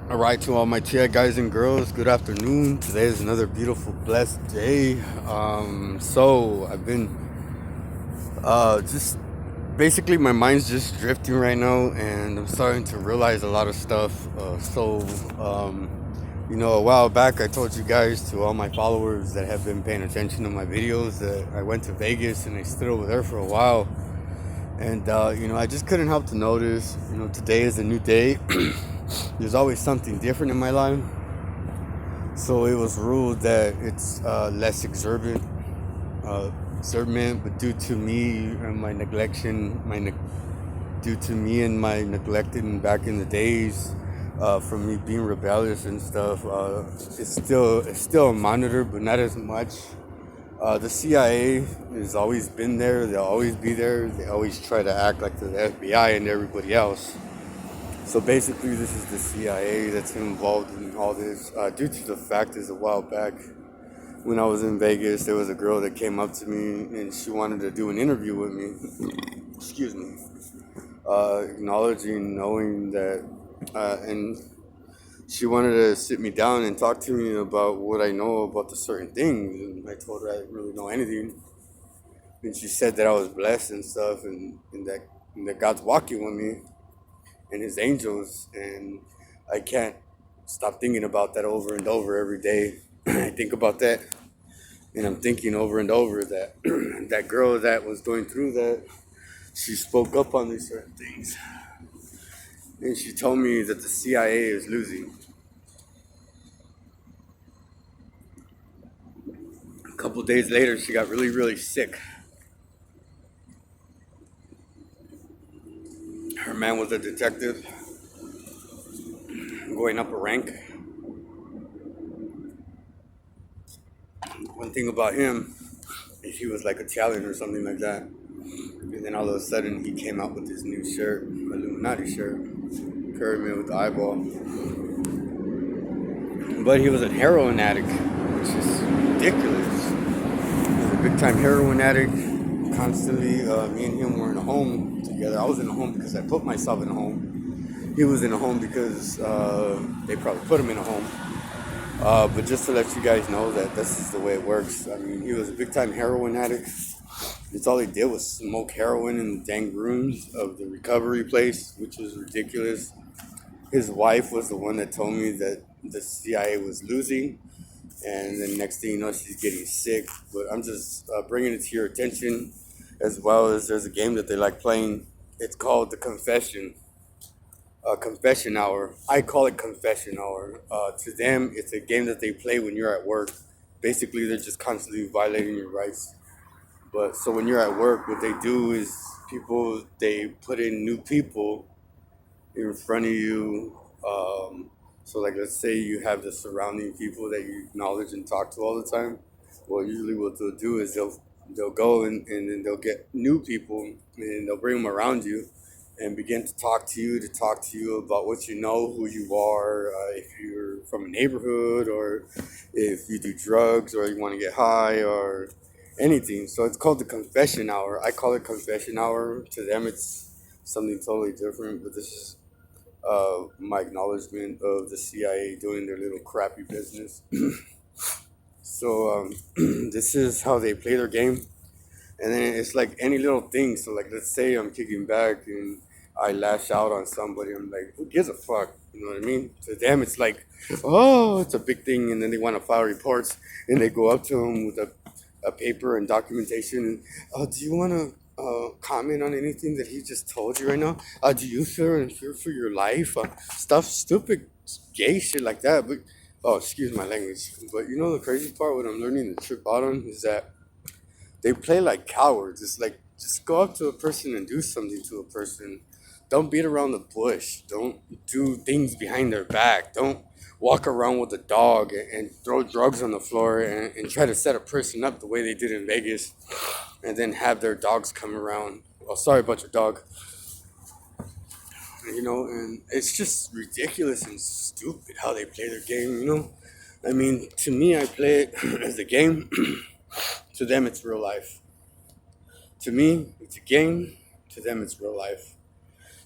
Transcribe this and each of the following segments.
All right, to all my TI guys and girls, good afternoon. Today is another beautiful, blessed day. So I've been just basically my mind's just drifting right now, and I'm starting to realize a lot of stuff. Um, a while back I told you guys, to all my followers that have been paying attention to my videos, that I went to Vegas and I stood over there for a while. And I just couldn't help to notice. Today is a new day. There's always something different in my life. So it was ruled that it's less exuberant, but due to me and my neglection, due to me and my neglecting back in the days, from me being rebellious and stuff, it's still a monitor, but not as much. The CIA has always been there. They'll always be there. They always try to act like they're the FBI and everybody else. So basically, this is the CIA that's involved in all this. Due to the fact is, a while back when I was in Vegas, there was a girl that came up to me and she wanted to do an interview with me. Excuse me. Acknowledging, knowing that, and she wanted to sit me down and talk to me about what I know about the certain things. And I told her I didn't really know anything. And she said that I was blessed and stuff, and that God's walking with me and his angels, and I can't stop thinking about that over and over every day. I think about that, and I'm thinking over and over that that girl that was going through that, she spoke up on these certain things, and she told me that the CIA is losing. A couple days later, she got really, really sick. Her man was a detective, going up a rank. One thing about him is he was like Italian or something like that. And then all of a sudden, he came out with this new shirt, Illuminati shirt, pyramid with the eyeball. But he was a heroin addict, which is ridiculous. He was a big time heroin addict. Constantly, me and him were in a home together. I was in a home because I put myself in a home. He was in a home because they probably put him in a home. But just to let you guys know that this is the way it works. I mean, he was a big time heroin addict. It's all he did was smoke heroin in the dang rooms of the recovery place, which was ridiculous. His wife was the one that told me that the CIA was losing, and then next thing you know, she's getting sick. But I'm just bringing it to your attention, as well as there's a game that they like playing. It's called the Confession Hour. I call it Confession Hour. To them, it's a game that they play when you're at work. Basically, they're just constantly violating your rights. But so when you're at work, what they do is they put in new people in front of you. So like, let's say you have the surrounding people that you acknowledge and talk to all the time. Well, usually what they'll do is they'll go and then they'll get new people and they'll bring them around you and begin to talk to you about what you know, who you are, if you're from a neighborhood, or if you do drugs, or you want to get high, or anything. So it's called the Confession Hour. I call it Confession Hour. To them, it's something totally different. But this is my acknowledgement of the CIA doing their little crappy business. So this is how they play their game. And then it's like any little thing. So like, let's say I'm kicking back and I lash out on somebody. I'm like, who gives a fuck? You know what I mean? To them, it's like, oh, it's a big thing. And then they want to file reports, and they go up to them with a paper and documentation. Do you want to comment on anything that he just told you right now? Do you fear for your life? Stuff, stupid, gay shit like that. But oh, excuse my language. But the crazy part, what I'm learning to trip out on, is that they play like cowards. It's like, just go up to a person and do something to a person. Don't beat around the bush. Don't do things behind their back. Don't walk around with a dog and throw drugs on the floor and try to set a person up the way they did in Vegas, and then have their dogs come around. Oh, sorry about your dog. And it's just ridiculous and stupid how they play their game. I mean, to me, I play it as a game. To them, it's real life. To me, it's a game. To them, it's real life.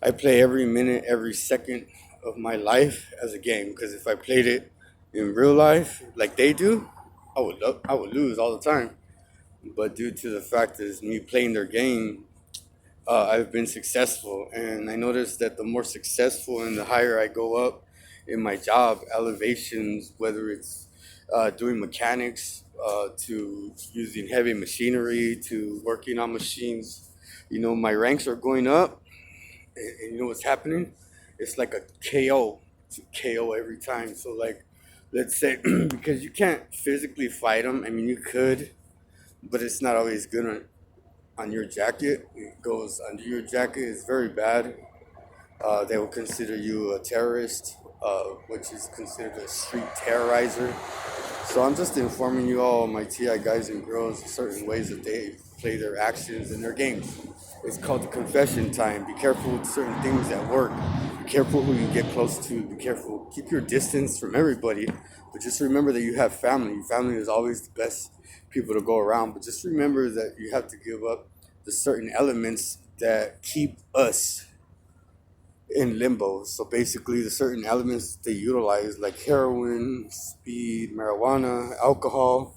I play every minute, every second of my life as a game. Because if I played it in real life like they do, I would lose all the time. But due to the fact that it's me playing their game, I've been successful, and I noticed that the more successful and the higher I go up in my job elevations, whether it's doing mechanics to using heavy machinery to working on machines, my ranks are going up, and you know what's happening? It's like a KO, it's a KO every time. So like, let's say because you can't physically fight them. I mean, you could, but it's not always good on your jacket. It goes under your jacket. It's very bad. They will consider you a terrorist, which is considered a street terrorizer. So I'm just informing you all, my TI guys and girls, certain ways that they play their actions in their games. It's called the confession time. Be careful with certain things at work. Be careful who you get close to. Be careful. Keep your distance from everybody. But just remember that you have family. Your family is always the best people to go around. But just remember that you have to give up the certain elements that keep us in limbo. So basically, the certain elements they utilize, like heroin, speed, marijuana, alcohol,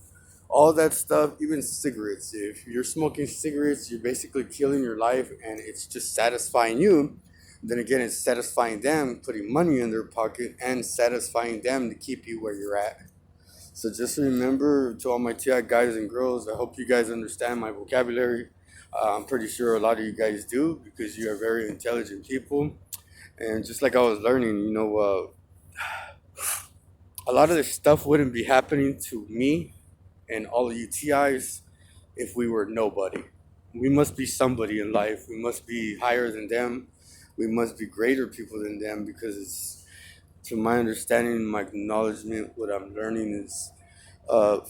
all that stuff, even cigarettes. If you're smoking cigarettes, you're basically killing your life and it's just satisfying you. Then again, it's satisfying them, putting money in their pocket, and satisfying them to keep you where you're at. So just remember to all my TI guys and girls, I hope you guys understand my vocabulary. I'm pretty sure a lot of you guys do because you are very intelligent people. And just like I was learning, a lot of this stuff wouldn't be happening to me and all of you TIs if we were nobody. We must be somebody in life. We must be higher than them. We must be greater people than them because it's, to my understanding, my acknowledgement, what I'm learning is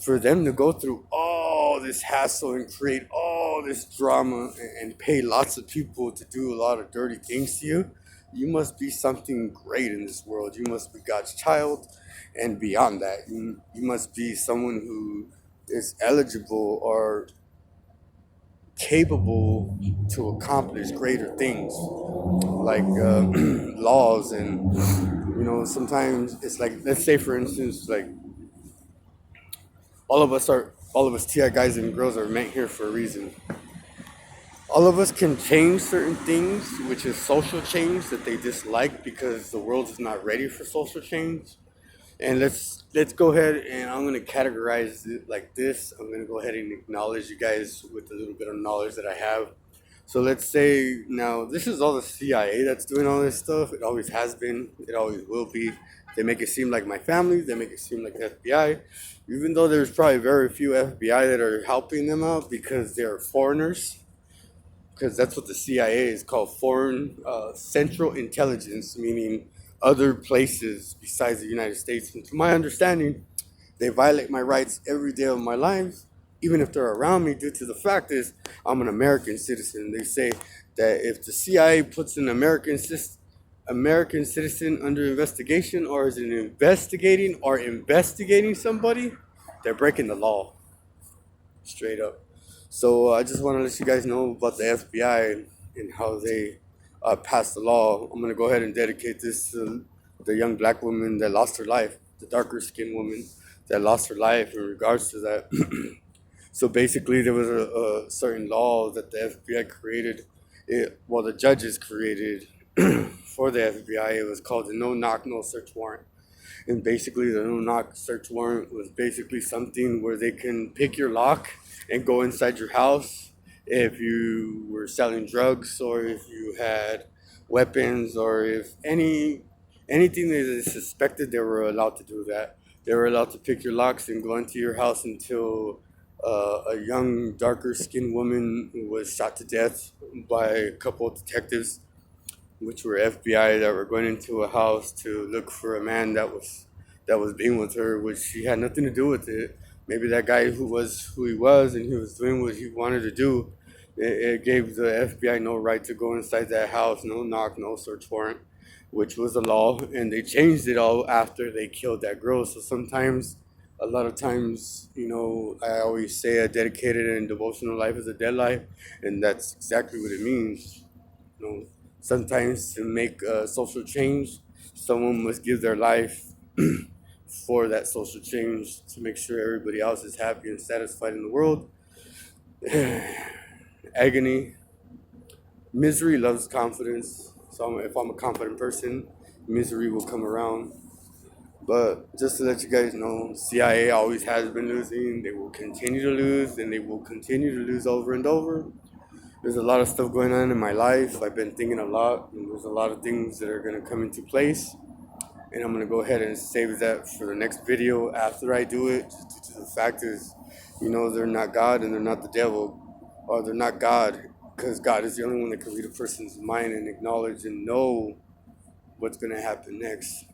for them to go through all this hassle and create all this drama and pay lots of people to do a lot of dirty things to you, you must be something great in this world. You must be God's child, and beyond that, you must be someone who is eligible or capable to accomplish greater things, like laws. And sometimes it's like, let's say for instance, like all of us TI guys and girls are meant here for a reason. All of us can change certain things, which is social change that they dislike because the world is not ready for social change. And let's go ahead and I'm gonna categorize it like this. I'm gonna go ahead and acknowledge you guys with a little bit of knowledge that I have. So let's say now this is all the CIA that's doing all this stuff. It always has been. It always will be. They make it seem like my family. They make it seem like the FBI, even though there's probably very few FBI that are helping them out because they're foreigners. Because that's what the CIA is called, foreign central intelligence, meaning other places besides the United States. And to my understanding, they violate my rights every day of my life, even if they're around me, due to the fact is I'm an American citizen. They say that if the CIA puts an American citizen under investigation or is investigating somebody, they're breaking the law, straight up. So I just want to let you guys know about the FBI and how they passed the law. I'm gonna go ahead and dedicate this to the young black woman that lost her life, the darker skinned woman that lost her life in regards to that. So basically, there was a certain law that the FBI created. The judges created for the FBI. It was called the No Knock, No Search Warrant. And basically, the no knock search warrant was basically something where they can pick your lock and go inside your house if you were selling drugs or if you had weapons or if anything that is suspected, they were allowed to do that. They were allowed to pick your locks and go into your house until a young, darker skinned woman was shot to death by a couple of detectives, which were FBI, that were going into a house to look for a man that was being with her, which she had nothing to do with it. Maybe that guy who was who he was and he was doing what he wanted to do. It gave the FBI no right to go inside that house, no knock, no search warrant, which was the law. And they changed it all after they killed that girl. So sometimes, a lot of times, I always say a dedicated and devotional life is a dead life, and that's exactly what it means. Sometimes to make social change, Someone must give their life for that social change to make sure everybody else is happy and satisfied in the world. Agony, misery loves confidence. So if I'm a confident person, misery will come around. But just to let you guys know, CIA always has been losing. They will continue to lose, and they will continue to lose over and over. There's a lot of stuff going on in my life. I've been thinking a lot, and there's a lot of things that are going to come into place. And I'm going to go ahead and save that for the next video after I do it. Just due to the fact is, they're not God and they're not the devil. Or they're not God, because God is the only one that can read a person's mind and acknowledge and know what's going to happen next.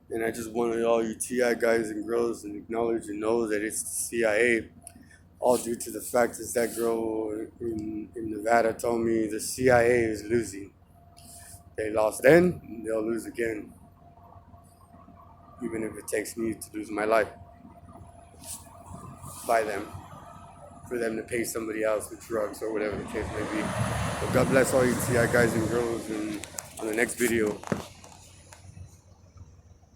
And I just wanted all you TI guys and girls and acknowledge and know that it's the CIA. All due to the fact is that girl in Nevada told me the CIA is losing. They lost then, they'll lose again. Even if it takes me to lose my life by them. For them to pay somebody else with drugs or whatever the case may be. But God bless all you TI guys and girls, and on the next video.